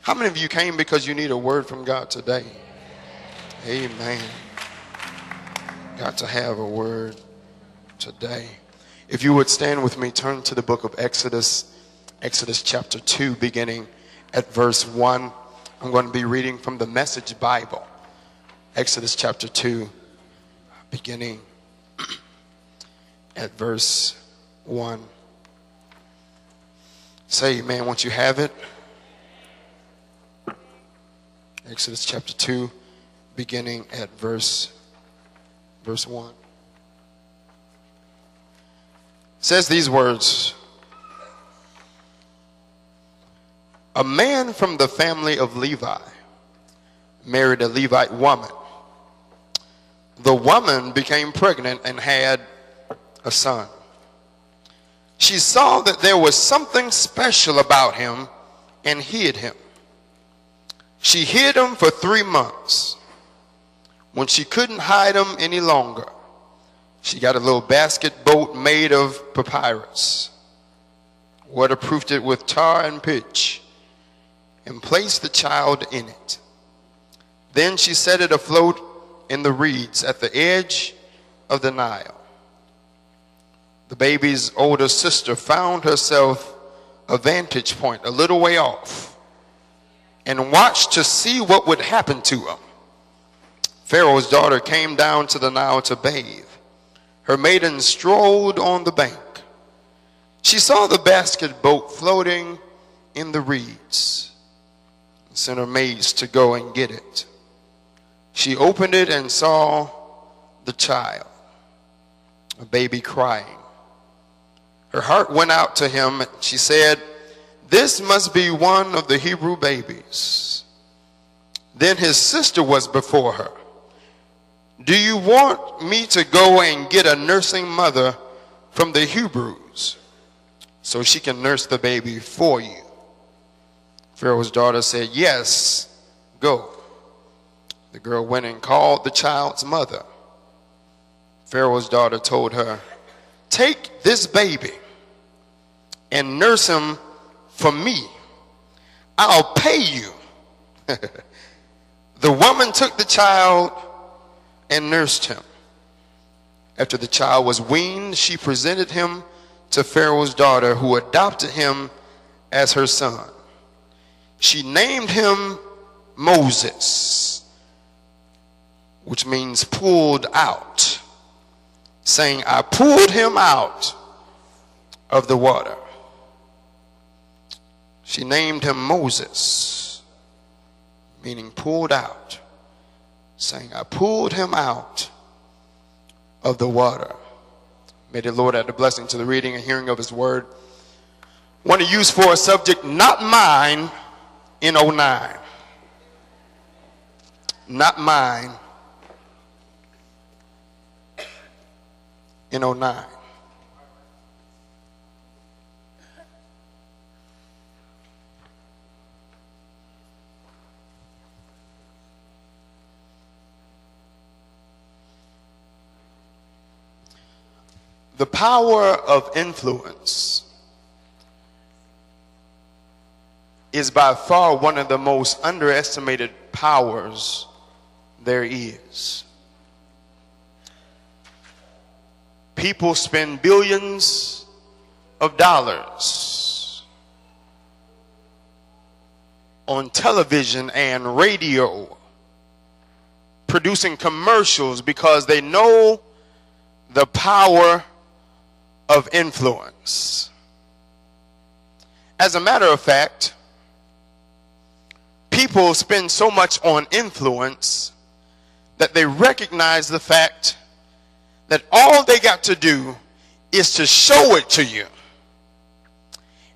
How many of you came because you need a word from God today? Amen. Got to have a word today. If you would stand with me, turn to the book of Exodus, Exodus chapter 2, beginning at verse 1. I'm going to be reading from the Message Bible. Exodus chapter 2, beginning at verse 1. Say amen once you have it. Exodus chapter 2, beginning at verse 1. It says these words. A man from the family of Levi married a Levite woman. The woman became pregnant and had a son. She saw that there was something special about him and hid him. She hid him for 3 months. When she couldn't hide him any longer, she got a little basket boat made of papyrus, waterproofed it with tar and pitch, and placed the child in it. Then she set it afloat in the reeds at the edge of the Nile. The baby's older sister found herself a vantage point a little way off and watched to see what would happen to him. Pharaoh's daughter came down to the Nile to bathe. Her maiden strolled on the bank. She saw the basket boat floating in the reeds and sent her maids to go and get it. She opened it and saw the child, a baby crying. Her heart went out to him. She said, "This must be one of the Hebrew babies." Then his sister was before her. "Do you want me to go and get a nursing mother from the Hebrews so she can nurse the baby for you?" Pharaoh's daughter said, "Yes, go." The girl went and called the child's mother. Pharaoh's daughter told her, "Take this baby and nurse him for me. I'll pay you." The woman took the child and nursed him. After the child was weaned, she presented him to Pharaoh's daughter, who adopted him as her son. She named him Moses, which means pulled out, saying, "I pulled him out of the water." She named him Moses, meaning pulled out, saying, "I pulled him out of the water." May the Lord add a blessing to the reading and hearing of his word. I want to use for a subject, not mine in '09. Not mine in '09. The power of influence is by far one of the most underestimated powers there is. People spend billions of dollars on television and radio producing commercials because they know the power of influence. As a matter of fact, people spend so much on influence that they recognize the fact that all they got to do is to show it to you,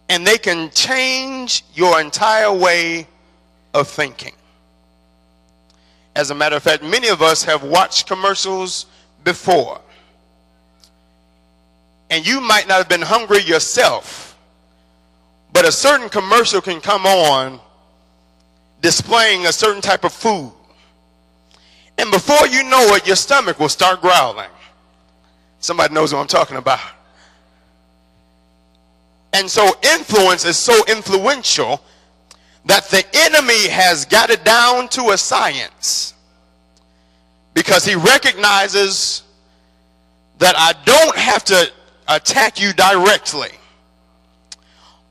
and they can change your entire way of thinking. As a matter of fact, many of us have watched commercials before, and you might not have been hungry yourself, but a certain commercial can come on displaying a certain type of food, and before you know it, your stomach will start growling. Somebody knows what I'm talking about. And so influence is so influential that the enemy has got it down to a science, because he recognizes that I don't have to attack you directly.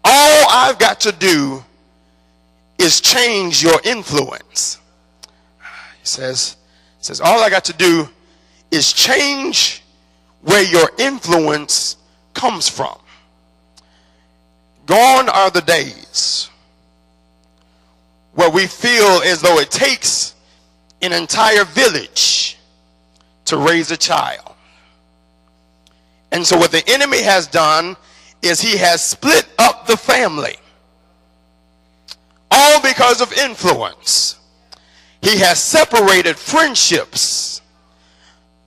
All I've got to do is change your influence. He says all I got to do is change where your influence comes from. Gone are the days where we feel as though it takes an entire village to raise a child. And so what the enemy has done is he has split up the family. All because of influence. He has separated friendships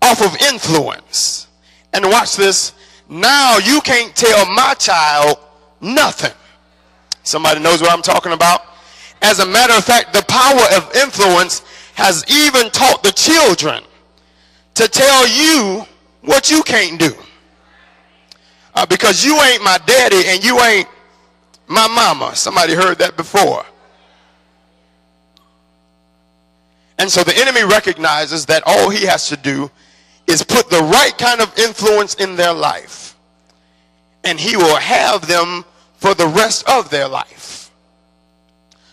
off of influence. And watch this. Now you can't tell my child nothing. Somebody knows what I'm talking about? As a matter of fact, the power of influence has even taught the children to tell you what you can't do. Because you ain't my daddy and you ain't my mama. Somebody heard that before. And so the enemy recognizes that all he has to do is put the right kind of influence in their life, and he will have them for the rest of their life.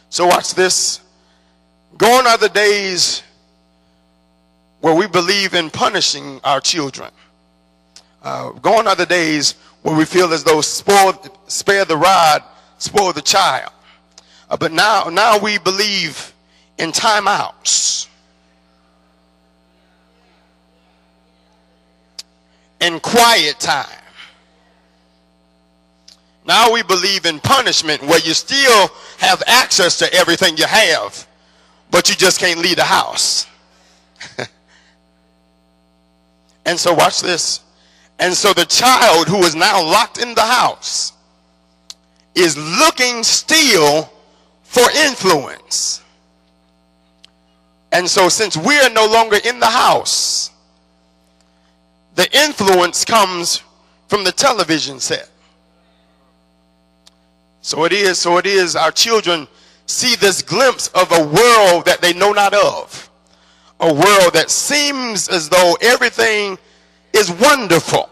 So watch this. Gone are the days where we believe in punishing our children. Gone are the days where we feel as though spare the rod, spoil the child. But now we believe in timeouts, in quiet time. Now we believe in punishment, where you still have access to everything you have, but you just can't leave the house. And so watch this. And so the child who is now locked in the house is looking still for influence. And so since we are no longer in the house, the influence comes from the television set. So it is our children see this glimpse of a world that they know not of. A world that seems as though everything is wonderful.